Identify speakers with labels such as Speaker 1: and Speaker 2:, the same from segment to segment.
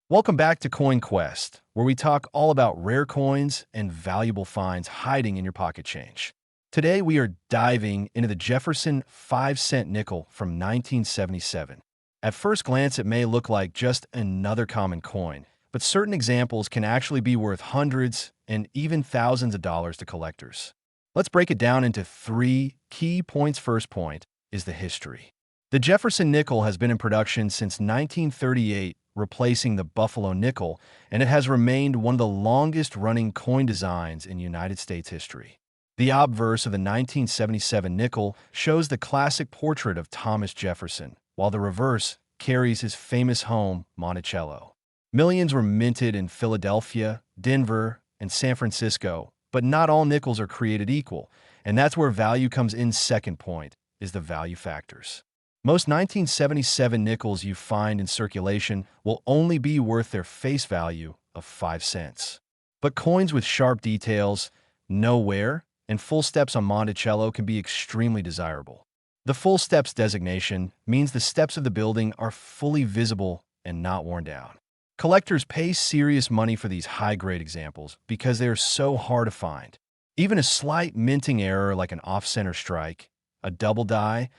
Speaker 1: Welcome back to Coin Quest, where we talk all about rare coins and valuable finds hiding in your pocket change. Today, we are diving into the Jefferson 5-cent nickel from 1977. At first glance, it may look like just another common coin, but certain examples can actually be worth hundreds and even thousands of dollars to collectors. Let's break it down into three key points. First point is the history. The Jefferson nickel has been in production since 1938, replacing the Buffalo nickel, and it has remained one of the longest-running coin designs in United States history. The obverse of the 1977 nickel shows the classic portrait of Thomas Jefferson, while the reverse carries his famous home, Monticello. Millions were minted in Philadelphia, Denver, and San Francisco, but not all nickels are created equal, and that's where value comes in. Second point is the value factors. Most 1977 nickels you find in circulation will only be worth their face value of 5 cents. But coins with sharp details, no wear, and full steps on Monticello can be extremely desirable. The full steps designation means the steps of the building are fully visible and not worn down. Collectors pay serious money for these high-grade examples because they are so hard to find. Even a slight minting error like an off-center strike, a double die,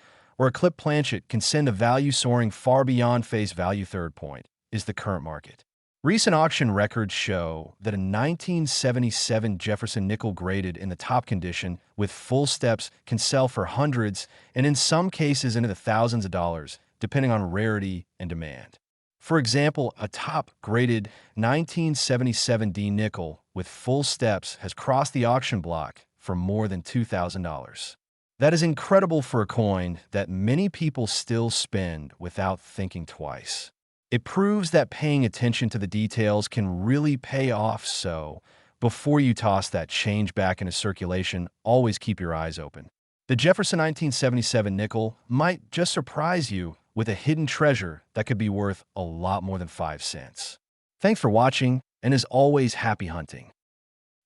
Speaker 1: or a clip planchet can send a value soaring far beyond face value. Third point is the current market. Recent auction records show that a 1977 Jefferson nickel graded in the top condition with full steps can sell for hundreds and in some cases into the thousands of dollars, depending on rarity and demand. For example, a top-graded 1977 D nickel with full steps has crossed the auction block for more than $2,000. That is incredible for a coin that many people still spend without thinking twice. It proves that paying attention to the details can really pay off, so before you toss that change back into circulation, always keep your eyes open. The Jefferson 1977 nickel might just surprise you with a hidden treasure that could be worth a lot more than 5 cents. Thanks for watching, and as always, happy hunting,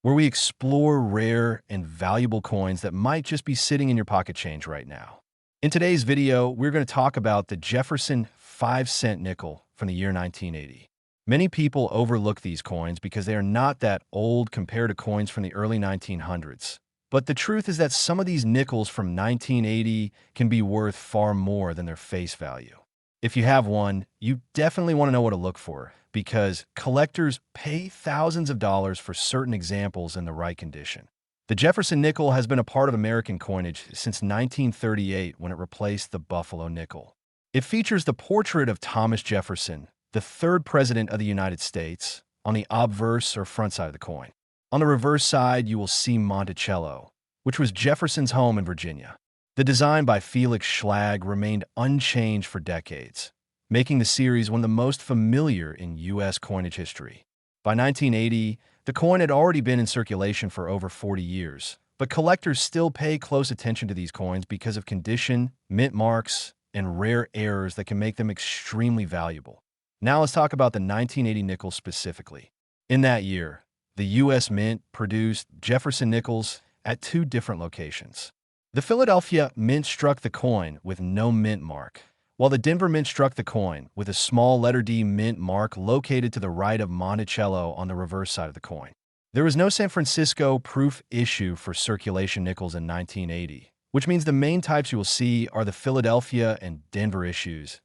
Speaker 1: where we explore rare and valuable coins that might just be sitting in your pocket change right now. In today's video, we're going to talk about the Jefferson 5-cent nickel from the year 1980. Many people overlook these coins because they are not that old compared to coins from the early 1900s. But the truth is that some of these nickels from 1980 can be worth far more than their face value. If you have one, you definitely want to know what to look for, because collectors pay thousands of dollars for certain examples in the right condition. The Jefferson nickel has been a part of American coinage since 1938 when it replaced the Buffalo nickel. It features the portrait of Thomas Jefferson, the third president of the United States, on the obverse or front side of the coin. On the reverse side, you will see Monticello, which was Jefferson's home in Virginia. The design by Felix Schlag remained unchanged for decades, making the series one of the most familiar in U.S. coinage history. By 1980, the coin had already been in circulation for over 40 years, but collectors still pay close attention to these coins because of condition, mint marks, and rare errors that can make them extremely valuable. Now let's talk about the 1980 nickel specifically. In that year, the U.S. Mint produced Jefferson nickels at two different locations. The Philadelphia Mint struck the coin with no mint mark, while the Denver Mint struck the coin with a small letter D mint mark located to the right of Monticello on the reverse side of the coin. There was no San Francisco proof issue for circulation nickels in 1980, which means the main types you will see are the Philadelphia and Denver issues.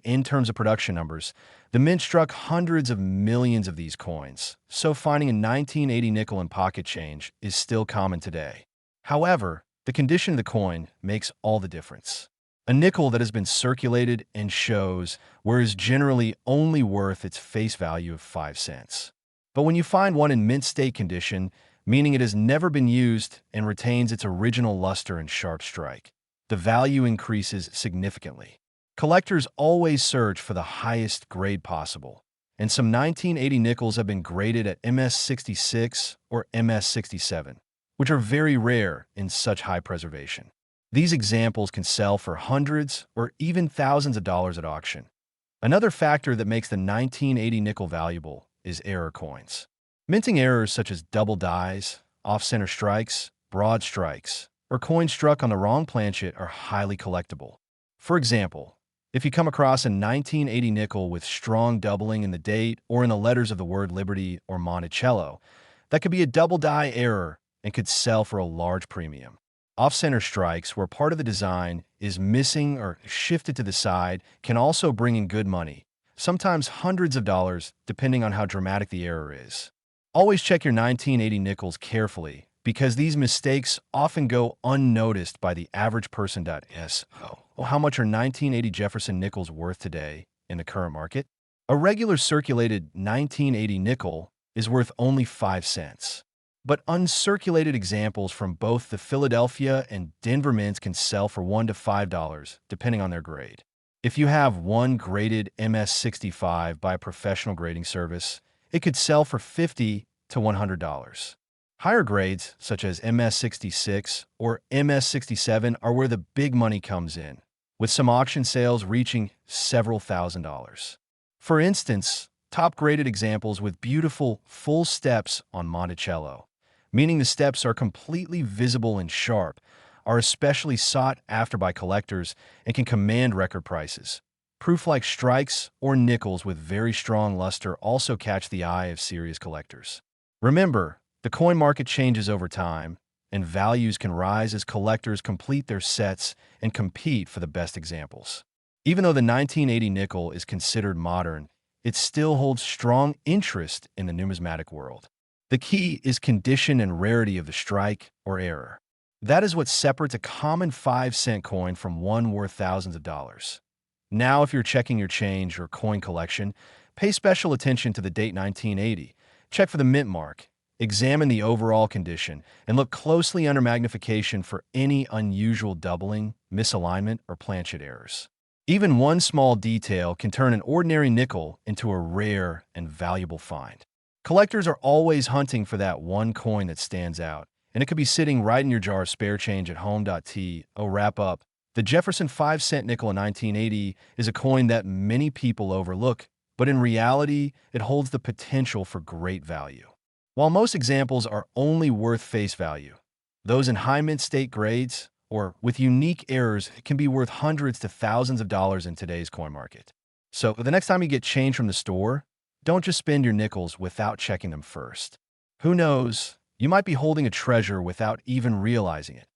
Speaker 1: In terms of production numbers, the Mint struck hundreds of millions of these coins, so finding a 1980 nickel in pocket change is still common today. However, the condition of the coin makes all the difference. A nickel that has been circulated and shows where is generally only worth its face value of 5 cents. But when you find one in mint state condition, meaning it has never been used and retains its original luster and sharp strike, the value increases significantly. Collectors always search for the highest grade possible, and some 1980 nickels have been graded at MS66 or MS67, which are very rare in such high preservation. These examples can sell for hundreds or even thousands of dollars at auction. Another factor that makes the 1980 nickel valuable is error coins. Minting errors such as double dies, off-center strikes, broad strikes, or coins struck on the wrong planchet are highly collectible. For example, If you come across a 1980 nickel with strong doubling in the date or in the letters of the word Liberty or Monticello, that could be a double die error and could sell for a large premium. Off-center strikes, where part of the design is missing or shifted to the side, can also bring in good money, sometimes hundreds of dollars, depending on how dramatic the error is. Always check your 1980 nickels carefully, because these mistakes often go unnoticed by the average person. So, how much are 1980 Jefferson nickels worth today in the current market? A regular circulated 1980 nickel is worth only 5 cents. But uncirculated examples from both the Philadelphia and Denver mints can sell for $1 to $5, depending on their grade. If you have one graded MS65 by a professional grading service, it could sell for $50 to $100. Higher grades, such as MS66 or MS67, are where the big money comes in, with some auction sales reaching several $1,000s. For instance, top-graded examples with beautiful full steps on Monticello, meaning the steps are completely visible and sharp, are especially sought after by collectors and can command record prices. Proof like strikes or nickels with very strong luster also catch the eye of serious collectors. Remember, the coin market changes over time, and values can rise as collectors complete their sets and compete for the best examples. Even though the 1980 nickel is considered modern, it still holds strong interest in the numismatic world. The key is condition and rarity of the strike or error. That is what separates a common 5-cent coin from one worth thousands of dollars. Now, if you're checking your change or coin collection, pay special attention to the date 1980. Check for the mint mark. Examine the overall condition and look closely under magnification for any unusual doubling, misalignment, or planchet errors. Even one small detail can turn an ordinary nickel into a rare and valuable find. Collectors are always hunting for that one coin that stands out, and it could be sitting right in your jar of spare change at home. Wrap up. The Jefferson 5-cent nickel in 1980 is a coin that many people overlook, but in reality, it holds the potential for great value. While most examples are only worth face value, those in high mint state grades or with unique errors can be worth hundreds to thousands of dollars in today's coin market. So the next time you get change from the store, don't just spend your nickels without checking them first. Who knows, you might be holding a treasure without even realizing it.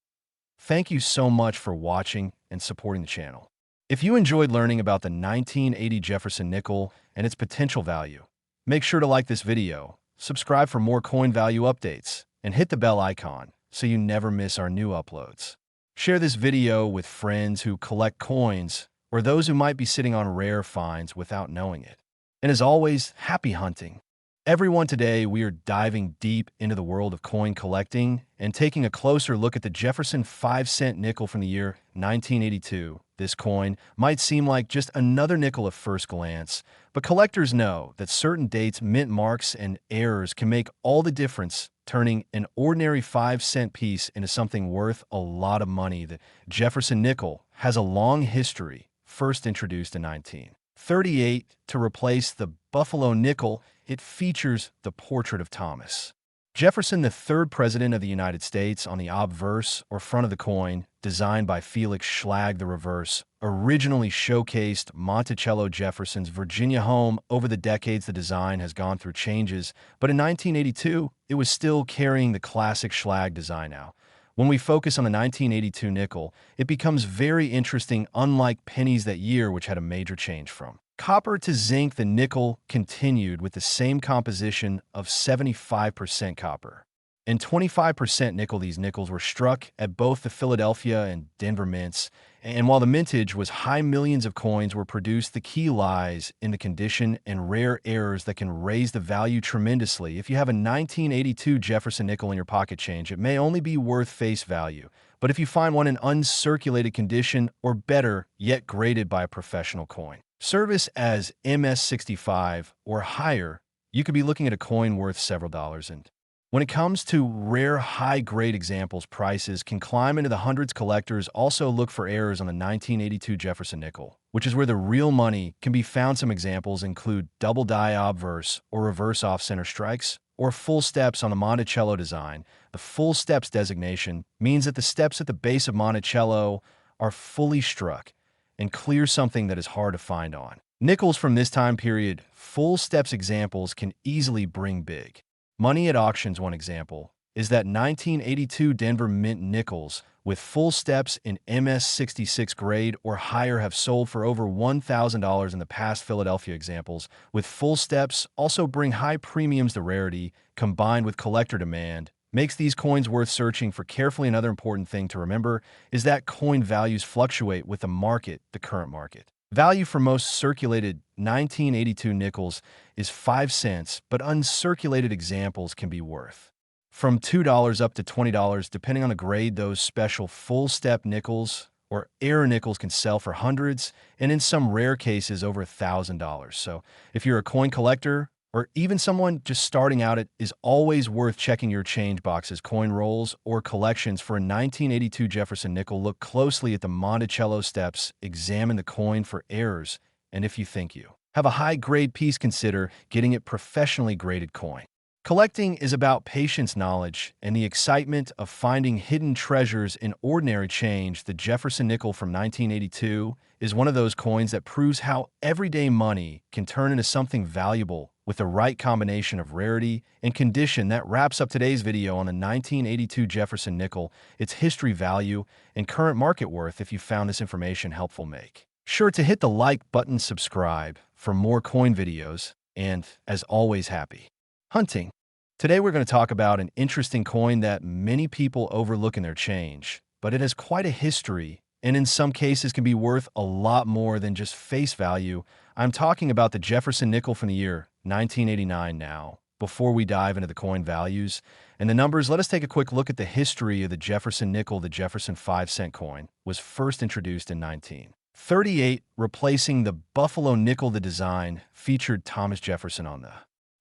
Speaker 1: Thank you so much for watching and supporting the channel. If you enjoyed learning about the 1980 Jefferson nickel and its potential value, make sure to like this video, subscribe for more coin value updates, and hit the bell icon so you never miss our new uploads. Share this video with friends who collect coins or those who might be sitting on rare finds without knowing it. And as always, happy hunting. Everyone, today we are diving deep into the world of coin collecting and taking a closer look at the Jefferson 5-cent nickel from the year 1982. This coin might seem like just another nickel at first glance, but collectors know that certain dates, mint marks, and errors can make all the difference, turning an ordinary 5-cent piece into something worth a lot of money. The Jefferson nickel has a long history, first introduced in 1938 to replace the Buffalo nickel. It features the portrait of Thomas Jefferson, the third president of the United States, on the obverse or front of the coin, designed by Felix Schlag. The reverse originally showcased Monticello Jefferson's Virginia home. Over the decades, the design has gone through changes, but in 1982, it was still carrying the classic Schlag design now. When we focus on the 1982 nickel, it becomes very interesting. Unlike pennies that year, which had a major change from copper to zinc, the nickel continued with the same composition of 75% copper and 25% nickel. These nickels were struck at both the Philadelphia and Denver mints, and while the mintage was high, millions of coins were produced. The key lies in the condition and rare errors that can raise the value tremendously. If you have a 1982 Jefferson nickel in your pocket change, it may only be worth face value, but if you find one in uncirculated condition, or better yet, graded by a professional coin service as MS65 or higher, you could be looking at a coin worth several dollars. And when it comes to rare high-grade examples, prices can climb into the hundreds. Collectors also look for errors on the 1982 Jefferson nickel, which is where the real money can be found. Some examples include double die obverse or reverse off-center strikes, or full steps on the Monticello design. The full steps designation means that the steps at the base of Monticello are fully struck, and clear something that is hard to find on. Nickels from this time period, full steps examples can easily bring big money at auctions. One example is that 1982 Denver Mint nickels with full steps in MS66 grade or higher have sold for over $1,000 in the past. Philadelphia examples with full steps also bring high premiums. The rarity, combined with collector demand, makes these coins worth searching for carefully. Another important thing to remember is that coin values fluctuate with the market. The current market value for most circulated 1982 nickels is 5 cents, but uncirculated examples can be worth from $2 up to $20 depending on the grade. Those special full-step nickels or error nickels can sell for hundreds and in some rare cases over $1,000. So if you're a coin collector or even someone just starting out, it is always worth checking your change boxes, coin rolls, or collections for a 1982 Jefferson nickel. Look closely at the Monticello steps, examine the coin for errors, and if you think you have a high-grade piece, consider getting it professionally graded coin. Collecting is about patience, knowledge, and the excitement of finding hidden treasures in ordinary change. The Jefferson nickel from 1982 is one of those coins that proves how everyday money can turn into something valuable with the right combination of rarity and condition. That wraps up today's video on the 1982 Jefferson nickel, its history, value, and current market worth. If you found this information helpful, make sure to hit the like button, subscribe for more coin videos, and as always, happy hunting. Today we're going to talk about an interesting coin that many people overlook in their change, but it has quite a history and in some cases can be worth a lot more than just face value. I'm talking about the Jefferson nickel from the year 1989 now. Before we dive into the coin values and the numbers, let us take a quick look at the history of the Jefferson nickel. The Jefferson 5-cent coin was first introduced in 1938, replacing the Buffalo nickel. The design featured Thomas Jefferson on the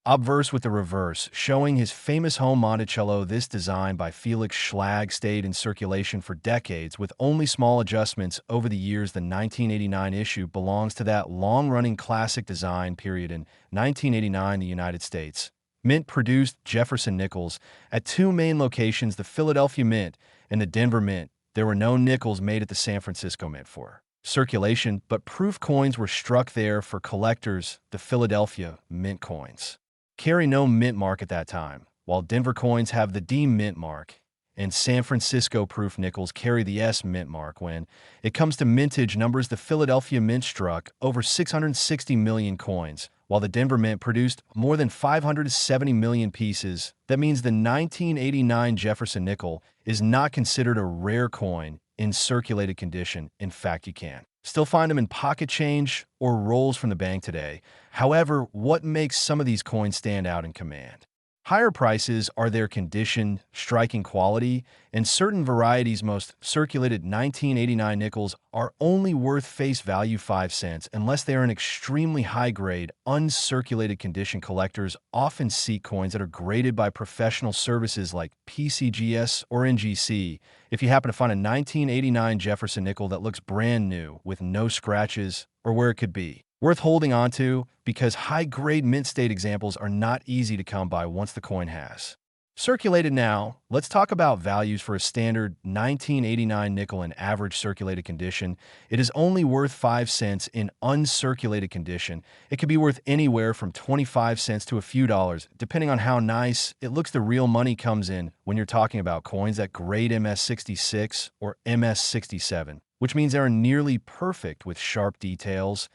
Speaker 1: obverse with the reverse, showing his famous home Monticello. This design by Felix Schlag stayed in circulation for decades with only small adjustments over the years. The 1989 issue belongs to that long-running classic design period. In 1989, the United States Mint produced Jefferson nickels at two main locations, the Philadelphia Mint and the Denver Mint. There were no nickels made at the San Francisco Mint for circulation, but proof coins were struck there for collectors. The Philadelphia Mint coins carry no mint mark at that time, while Denver coins have the D mint mark, and San Francisco proof nickels carry the S mint mark. When it comes to mintage numbers, the Philadelphia Mint struck over 660 million coins, while the Denver Mint produced more than 570 million pieces. That means the 1989 Jefferson nickel is not considered a rare coin in circulated condition. In fact, you can still find them in pocket change or rolls from the bank today. However, what makes some of these coins stand out and command higher prices are their condition, striking quality, and certain varieties. Most circulated 1989 nickels are only worth face value 5 cents unless they are in extremely high-grade, uncirculated condition. Collectors often seek coins that are graded by professional services like PCGS or NGC. If you happen to find a 1989 Jefferson nickel that looks brand new with no scratches or where it could be worth holding on to, because high-grade mint state examples are not easy to come by once the coin has circulated. Now, let's talk about values for a standard 1989 nickel in average circulated condition. It is only worth 5 cents in uncirculated condition. It could be worth anywhere from 25 cents to a few dollars, depending on how nice it looks. The real money comes in when you're talking about coins that grade MS66 or MS67, which means they are nearly perfect with sharp details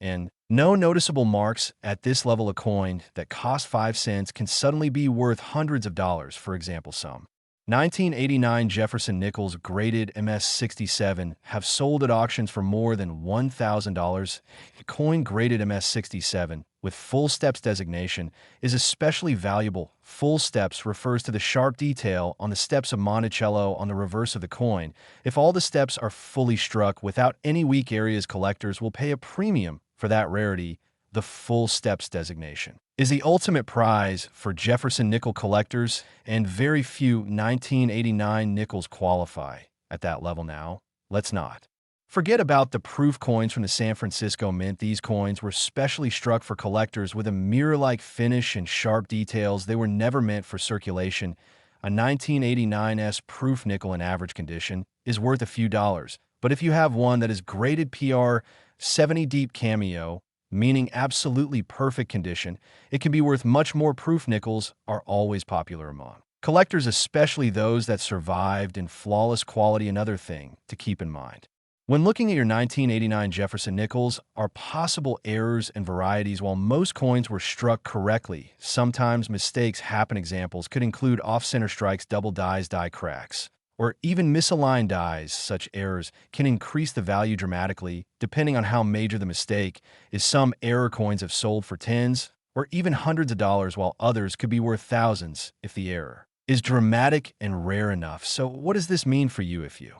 Speaker 1: and no noticeable marks. At this level, a coin that costs 5 cents can suddenly be worth hundreds of dollars. For example, some 1989 Jefferson nickels graded MS67 have sold at auctions for more than $1,000. A coin graded MS67 with full steps designation is especially valuable. Full steps refers to the sharp detail on the steps of Monticello on the reverse of the coin. If all the steps are fully struck without any weak areas, collectors will pay a premium for that rarity. The full steps designation is the ultimate prize for Jefferson nickel collectors, and very few 1989 nickels qualify at that level. Now, let's not forget about the proof coins from the San Francisco Mint. These coins were specially struck for collectors with a mirror-like finish and sharp details. They were never meant for circulation. A 1989 S proof nickel in average condition is worth a few dollars, But if you have one that is graded PR 70 deep cameo, meaning absolutely perfect condition, it can be worth much more. Proof nickels are always popular among collectors, especially those that survived in flawless quality. Another thing to keep in mind when looking at your 1989 Jefferson nickels are possible errors and varieties. While most coins were struck correctly, sometimes mistakes happen. Examples could include off-center strikes, double dies, die cracks, or even misaligned dies. Such errors can increase the value dramatically, depending on how major the mistake is. Some error coins have sold for tens or even hundreds of dollars, while others could be worth thousands if the error is dramatic and rare enough. So what does this mean for you? If you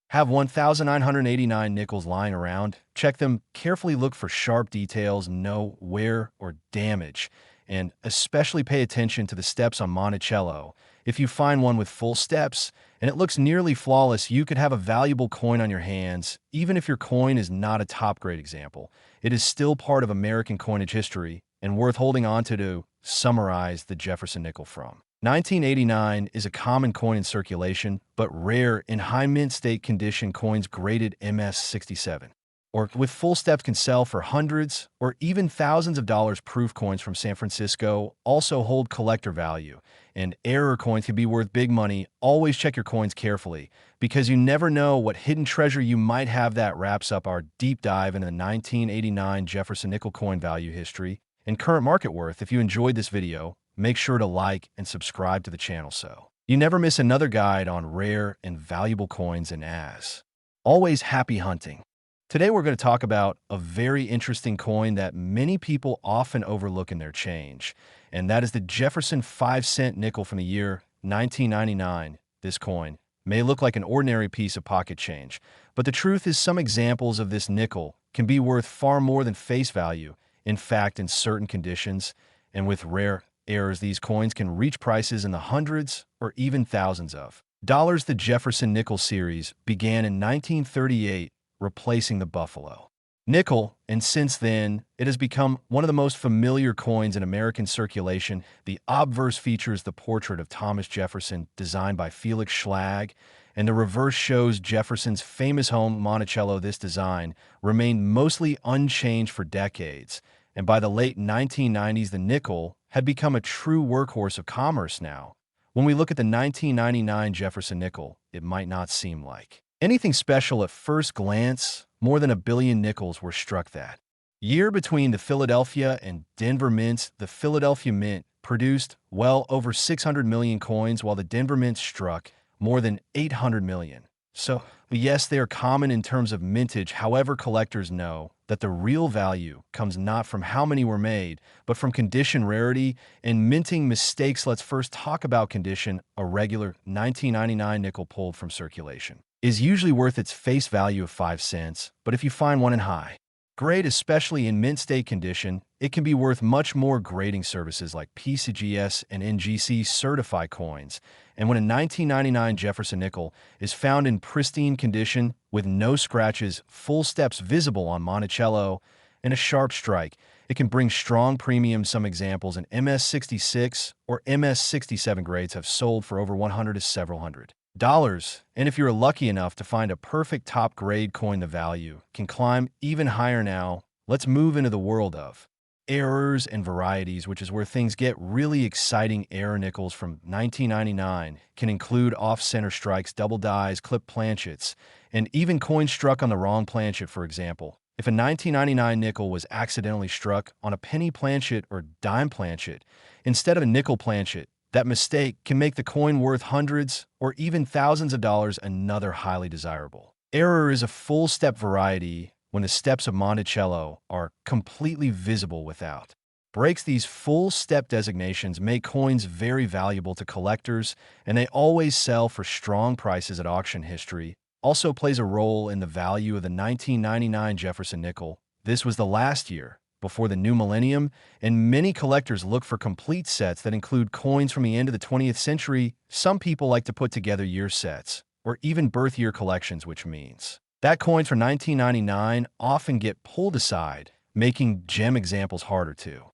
Speaker 1: have 1,989 nickels lying around, check them carefully, look for sharp details, no wear or damage, and especially pay attention to the steps on Monticello. If you find one with full steps and it looks nearly flawless, you could have a valuable coin on your hands. Even if your coin is not a top-grade example, it is still part of American coinage history and worth holding on to summarize the Jefferson nickel from 1989 is a common coin in circulation, but rare in high mint state condition. Coins graded MS-67 or with full steps can sell for hundreds or even thousands of dollars. Proof coins from San Francisco also hold collector value, and error coins can be worth big money. Always check your coins carefully because you never know what hidden treasure you might have. That wraps up our deep dive into the 1989 Jefferson nickel coin value history and current market worth. If you enjoyed this video, make sure to like and subscribe to the channel so you never miss another guide on rare and valuable coins. And as always, happy hunting. Today we're going to talk about a very interesting coin that many people often overlook in their change, and that is the Jefferson 5-cent nickel from the year 1999. This coin may look like an ordinary piece of pocket change, but the truth is some examples of this nickel can be worth far more than face value. In fact, in certain conditions and with rare errors, these coins can reach prices in the hundreds or even thousands of dollars. The Jefferson nickel series began in 1938, replacing the Buffalo nickel, and since then, it has become one of the most familiar coins in American circulation. The obverse features the portrait of Thomas Jefferson, designed by Felix Schlag, and the reverse shows Jefferson's famous home, Monticello. This design remained mostly unchanged for decades, and by the late 1990s, the nickel had become a true workhorse of commerce. Now, when we look at the 1999 Jefferson nickel, it might not seem like anything special at first glance. More than 1 billion nickels were struck that year between the Philadelphia and Denver mints. The Philadelphia mint produced well over 600 million coins, while the Denver mint struck more than 800 million. So, yes, they are common in terms of mintage. However, collectors know that the real value comes not from how many were made, but from condition, rarity, and minting mistakes. Let's first talk about condition. A regular 1999 nickel pulled from circulation is usually worth its face value of 5 cents, but if you find one in high grade, especially in mint state condition, it can be worth much more. Grading services like PCGS and NGC certify coins, and when a 1999 Jefferson nickel is found in pristine condition with no scratches, full steps visible on Monticello, and a sharp strike, it can bring strong premium. Some examples in MS-66 or MS-67 grades have sold for over 100 to several hundred dollars, and if you're lucky enough to find a perfect top grade coin, the value can climb even higher. Now, let's move into the world of errors and varieties, which is where things get really exciting. Error nickels from 1999 can include off-center strikes, double dies, clip planchets, and even coins struck on the wrong planchet. For example, if a 1999 nickel was accidentally struck on a penny planchet or dime planchet instead of a nickel planchet, that mistake can make the coin worth hundreds or even thousands of dollars. Another highly desirable error is a full step variety when the steps of Monticello are completely visible without breaks. These full step designations make coins very valuable to collectors, and they always sell for strong prices at auction. History also plays a role in the value of the 1999 Jefferson nickel. This was the last year before the new millennium, and many collectors look for complete sets that include coins from the end of the 20th century. Some people like to put together year sets or even birth year collections, which means that coins from 1999 often get pulled aside, making gem examples harder to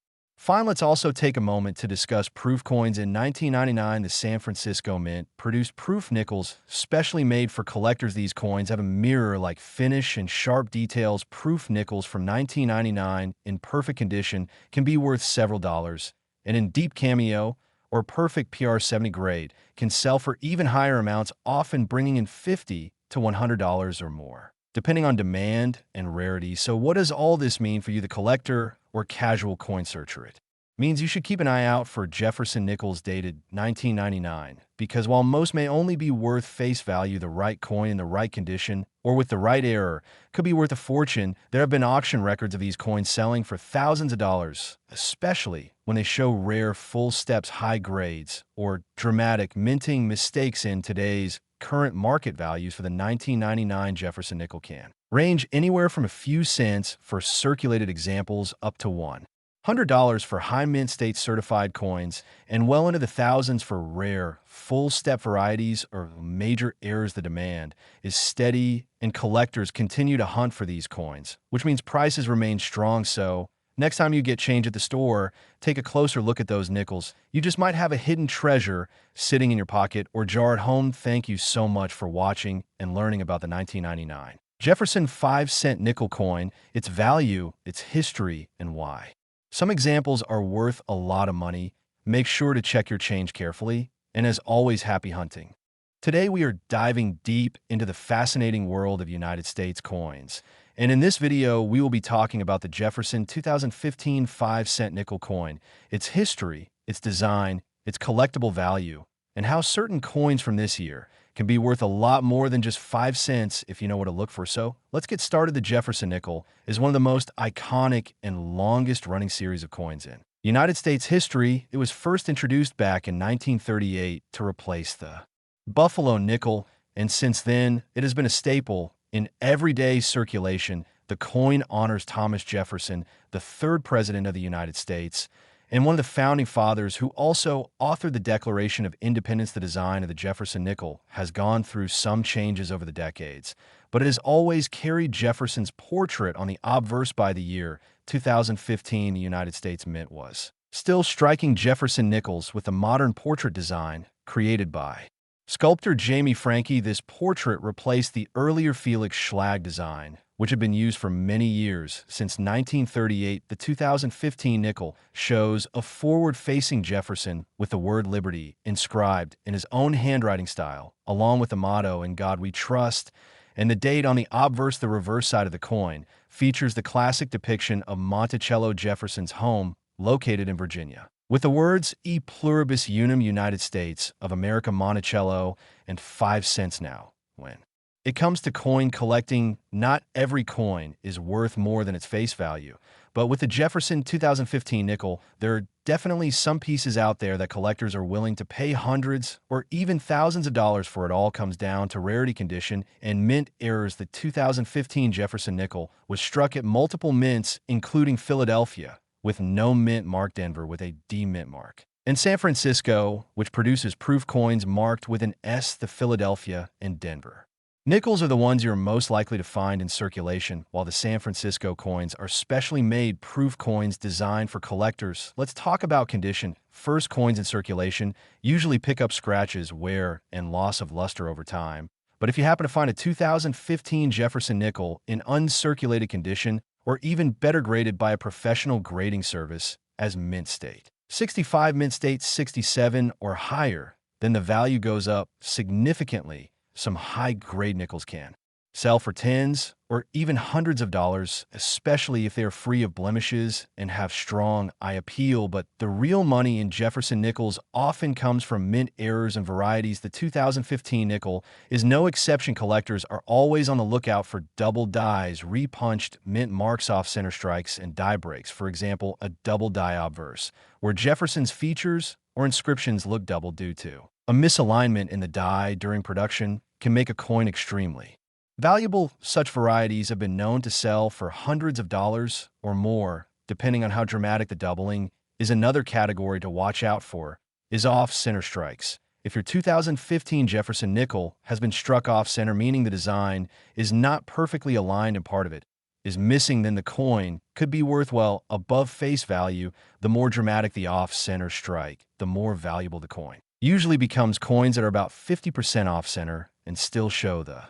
Speaker 1: Fine, let's also take a moment to discuss proof coins. In 1999, the San Francisco Mint produced proof nickels, specially made for collectors. These coins have a mirror-like finish and sharp details. Proof nickels from 1999 in perfect condition can be worth several dollars, and in deep cameo or perfect PR70 grade can sell for even higher amounts, often bringing in $50 to $100 or more, depending on demand and rarity. So what does all this mean for you, the collector or casual coin searcher? It means you should keep an eye out for Jefferson nickels dated 1999, because while most may only be worth face value, the right coin in the right condition or with the right error could be worth a fortune. There have been auction records of these coins selling for thousands of dollars, especially when they show rare full steps, high grades, or dramatic minting mistakes. In today's current market values for the 1999 Jefferson nickel can range anywhere from a few cents for circulated examples up to $100 for high mint state certified coins, and well into the thousands for rare, full step varieties or major errors. The demand is steady, and collectors continue to hunt for these coins, which means prices remain strong. So, next time you get change at the store, take a closer look at those nickels. You just might have a hidden treasure sitting in your pocket or jar at home. Thank you so much for watching and learning about the 1999 Jefferson 5-cent nickel coin, its value, its history, and why. Some examples are worth a lot of money. Make sure to check your change carefully, and as always, happy hunting. Today we are diving deep into the fascinating world of United States coins, and in this video we will be talking about the Jefferson 2015 5-cent nickel coin, its history, its design, its collectible value, and how certain coins from this year can be worth a lot more than just 5 cents if you know what to look for. So let's get started. The Jefferson nickel is one of the most iconic and longest running series of coins in United States history. It was first introduced back in 1938 to replace the Buffalo nickel, and since then it has been a staple in everyday circulation. The coin honors Thomas Jefferson, the third president of the United States, and one of the founding fathers who also authored the Declaration of Independence. The design of the Jefferson nickel has gone through some changes over the decades, but it has always carried Jefferson's portrait on the obverse. By the year 2015, the United States Mint was still striking Jefferson nickels with a modern portrait design created by sculptor Jamie Franke. This portrait replaced the earlier Felix Schlag design, which had been used for many years. Since 1938, the 2015 nickel shows a forward-facing Jefferson with the word liberty inscribed in his own handwriting style, along with the motto, "In God We Trust," and the date on the obverse. The reverse side of the coin features the classic depiction of Monticello Jefferson's home, located in Virginia, with the words "E pluribus unum United States of America Monticello" and 5 cents now. When it comes to coin collecting, not every coin is worth more than its face value. But with the Jefferson 2015 nickel, there are definitely some pieces out there that collectors are willing to pay hundreds or even thousands of dollars for. It all comes down to rarity, condition, and mint errors. The 2015 Jefferson nickel was struck at multiple mints, including Philadelphia, with no mint mark, Denver with a D mint mark, and San Francisco, which produces proof coins marked with an S, the Philadelphia and Denver nickels are the ones you're most likely to find in circulation, while the San Francisco coins are specially made proof coins designed for collectors. Let's talk about condition. First, coins in circulation usually pick up scratches, wear, and loss of luster over time. But if you happen to find a 2015 Jefferson nickel in uncirculated condition, or even better graded by a professional grading service as mint state 65, mint state 67 or higher, then the value goes up significantly. Some high-grade nickels can sell for tens or even hundreds of dollars, especially if they are free of blemishes and have strong eye appeal. But the real money in Jefferson nickels often comes from mint errors and varieties. The 2015 nickel is no exception. Collectors are always on the lookout for double dies, repunched mint marks off center strikes, and die breaks. For example, a double die obverse, where Jefferson's features or inscriptions look double due to a misalignment in the die during production, can make a coin extremely valuable. Such varieties have been known to sell for hundreds of dollars or more, depending on how dramatic the doubling is. Another category to watch out for is off-center strikes. If your 2015 Jefferson nickel has been struck off-center, meaning the design is not perfectly aligned in part of it, is missing, then the coin could be worth, well, above face value. The more dramatic the off-center strike, the more valuable the coin usually becomes. Coins that are about 50% off-center and still show the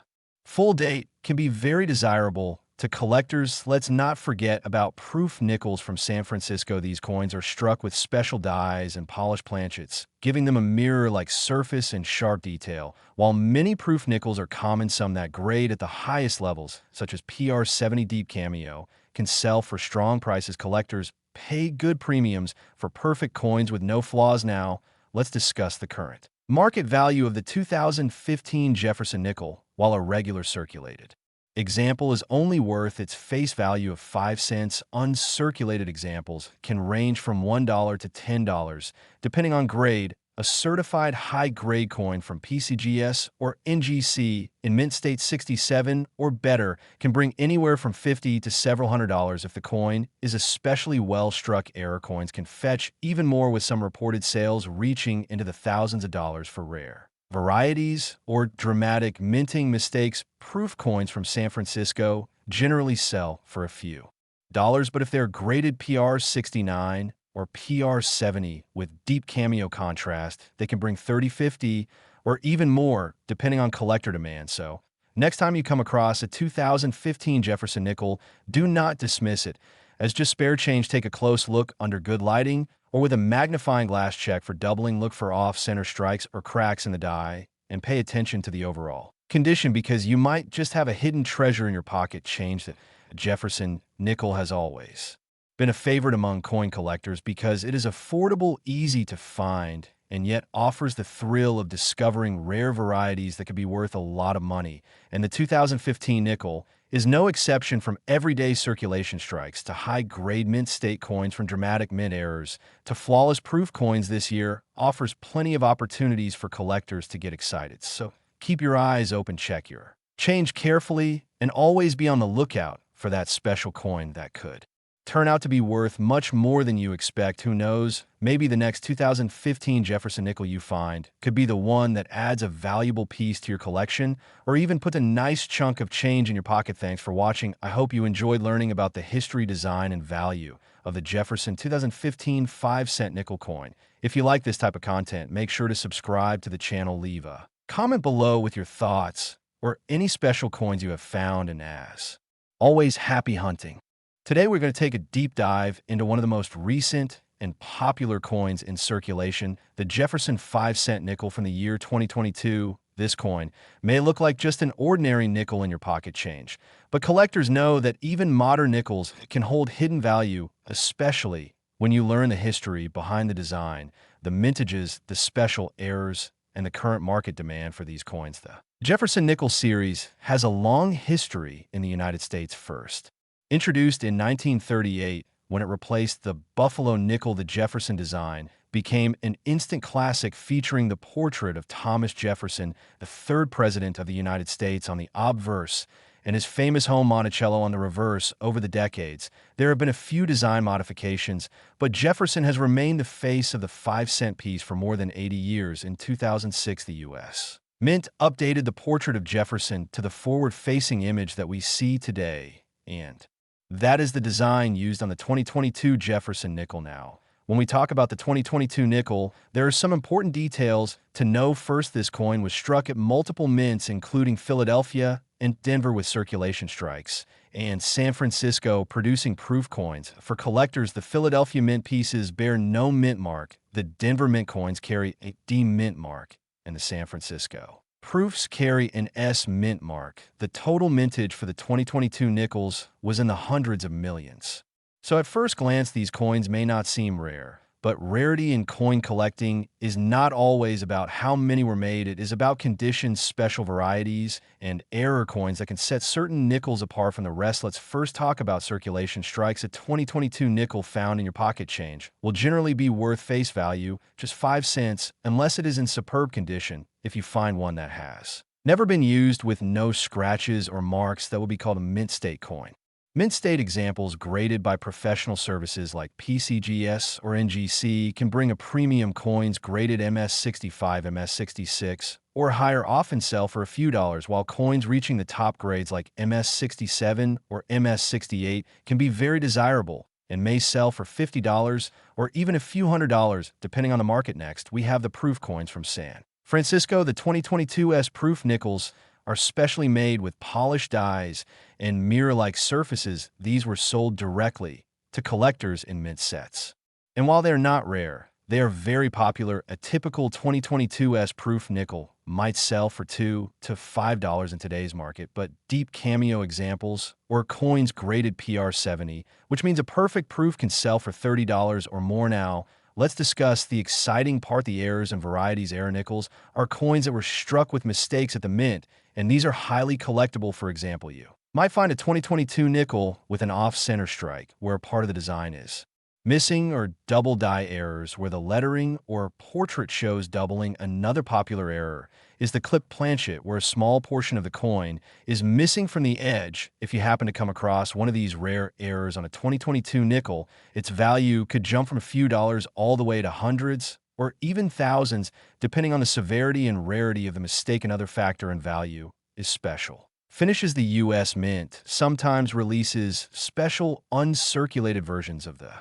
Speaker 1: full date can be very desirable to collectors. Let's not forget about proof nickels from San Francisco. These coins are struck with special dies and polished planchets, giving them a mirror-like surface and sharp detail. While many proof nickels are common, some that grade at the highest levels, such as PR70 Deep Cameo, can sell for strong prices. Collectors pay good premiums for perfect coins with no flaws. Now, let's discuss the current market value of the 2015 Jefferson nickel. While a regular circulated example is only worth its face value of 5 cents, uncirculated examples can range from $1 to $10, depending on grade. A certified high-grade coin from PCGS or NGC in mint state 67 or better can bring anywhere from $50 to several $100s. If the coin is especially well-struck, error coins can fetch even more, with some reported sales reaching into the thousands of dollars for rare varieties or dramatic minting mistakes. Proof coins from San Francisco generally sell for a few dollars, but if they're graded PR69 or PR70 with deep cameo contrast, they can bring 30, 50, or even more, depending on collector demand. So, next time you come across a 2015 Jefferson nickel, do not dismiss it as just spare change. Take a close look under good lighting or with a magnifying glass. Check for doubling, look for off-center strikes or cracks in the die, and pay attention to the overall condition, because you might just have a hidden treasure in your pocket. Change that Jefferson nickel has always been a favorite among coin collectors because it is affordable, easy to find, and yet offers the thrill of discovering rare varieties that could be worth a lot of money. And the 2015 nickel is no exception. From everyday circulation strikes to high-grade mint state coins, from dramatic mint errors to flawless proof coins, this year offers plenty of opportunities for collectors to get excited. So keep your eyes open, check your change carefully, and always be on the lookout for that special coin that could turn out to be worth much more than you expect. Who knows? Maybe the next 2015 Jefferson nickel you find could be the one that adds a valuable piece to your collection, or even put a nice chunk of change in your pocket. Thanks for watching. I hope you enjoyed learning about the history, design, and value of the Jefferson 2015 5-cent nickel coin. If you like this type of content, make sure to subscribe to the channel. Leave a comment below with your thoughts or any special coins you have found, and as always, happy hunting. Today, we're going to take a deep dive into one of the most recent and popular coins in circulation, the Jefferson 5-cent nickel from the year 2022. This coin may look like just an ordinary nickel in your pocket change, but collectors know that even modern nickels can hold hidden value, especially when you learn the history behind the design, the mintages, the special errors, and the current market demand for these coins. The Jefferson nickel series has a long history in the United States. First introduced in 1938, when it replaced the Buffalo nickel, the Jefferson design became an instant classic, featuring the portrait of Thomas Jefferson, the third president of the United States, on the obverse, and his famous home Monticello on the reverse. Over the decades, there have been a few design modifications, but Jefferson has remained the face of the 5-cent piece for more than 80 years. In 2006, the U.S. Mint updated the portrait of Jefferson to the forward-facing image that we see today, and that is the design used on the 2022 Jefferson nickel. Now, when we talk about the 2022 nickel, there are some important details to know. First, this coin was struck at multiple mints, including Philadelphia and Denver with circulation strikes, and San Francisco producing proof coins. For collectors, the Philadelphia mint pieces bear no mint mark, the Denver mint coins carry a D mint mark, and the San Francisco proofs carry an S mint mark. The total mintage for the 2022 nickels was in the hundreds of millions. So at first glance, these coins may not seem rare, but rarity in coin collecting is not always about how many were made. It is about conditions, special varieties, and error coins that can set certain nickels apart from the rest. Let's first talk about circulation strikes. A 2022 nickel found in your pocket change will generally be worth face value, just 5 cents, unless it is in superb condition. If you find one that has never been used with no scratches or marks, that will be called a mint state coin. Mint state examples graded by professional services like PCGS or NGC can bring a premium. Coins graded MS65, MS66, or higher often sell for a few dollars, while coins reaching the top grades like MS-67 or MS-68 can be very desirable and may sell for $50 or even a few $100s, depending on the market. Next, we have the proof coins from San Francisco. The 2022 S proof nickels are specially made with polished dies and mirror-like surfaces. These were sold directly to collectors in mint sets. And while they're not rare, they are very popular. A typical 2022 S proof nickel might sell for $2 to $5 in today's market, but deep cameo examples or coins graded PR70, which means a perfect proof, can sell for $30 or more. Now, let's discuss the exciting part. The errors and varieties. Error nickels are coins that were struck with mistakes at the mint, and these are highly collectible. For example, you might find a 2022 nickel with an off-center strike where a part of the design is missing, or double die errors where the lettering or portrait shows doubling. Another popular error is the clip planchet, where a small portion of the coin is missing from the edge. If you happen to come across one of these rare errors on a 2022 nickel, its value could jump from a few dollars all the way to hundreds or even thousands, depending on the severity and rarity of the mistake. Another factor in value is special finishes. The U.S. Mint sometimes releases special uncirculated versions of the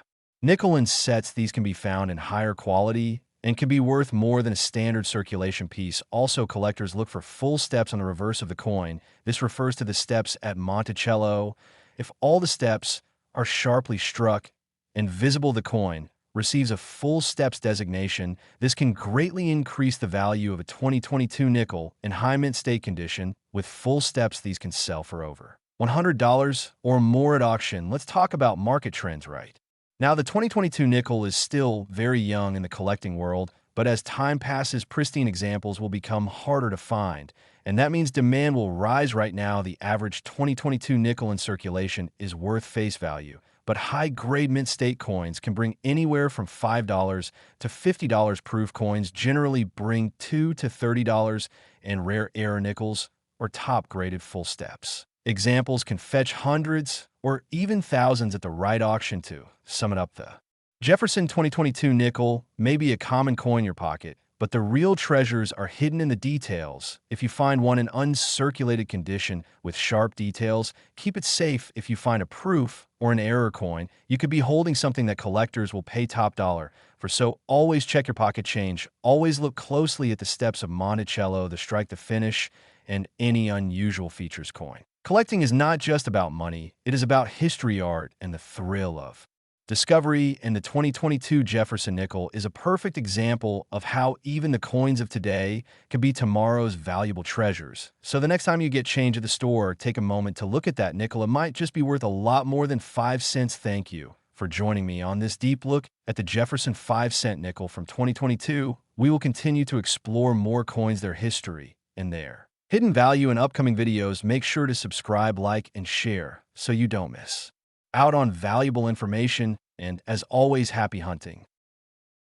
Speaker 1: nickel in sets. These can be found in higher quality and can be worth more than a standard circulation piece. Also, collectors look for full steps on the reverse of the coin. This refers to the steps at Monticello. If all the steps are sharply struck and visible, the coin receives a full steps designation. This can greatly increase the value of a 2022 nickel in high mint state condition. With full steps, these can sell for over $100 or more at auction. Let's talk about market trends right now. The 2022 nickel is still very young in the collecting world, but as time passes, pristine examples will become harder to find, and that means demand will rise. Right now, the average 2022 nickel in circulation is worth face value, but high-grade mint state coins can bring anywhere from $5 to $50. Proof coins generally bring $2 to $30, and rare error nickels or top-graded full steps examples can fetch hundreds or even thousands at the right auction. To sum it up, the Jefferson 2022 nickel may be a common coin in your pocket, but the real treasures are hidden in the details. If you find one in uncirculated condition with sharp details, keep it safe. If you find a proof or an error coin, you could be holding something that collectors will pay top dollar for. So always check your pocket change. Always look closely at the steps of Monticello, the strike, the finish, and any unusual features. Coin collecting is not just about money. It is about history, art, and the thrill of discovery. And the 2022 Jefferson nickel is a perfect example of how even the coins of today can be tomorrow's valuable treasures. So the next time you get change at the store, take a moment to look at that nickel. It might just be worth a lot more than 5 cents. Thank you for joining me on this deep look at the Jefferson 5-cent nickel from 2022. We will continue to explore more coins, their history, and their hidden value in upcoming videos. Make sure to subscribe, like, and share so you don't miss out on valuable information. And as always, happy hunting.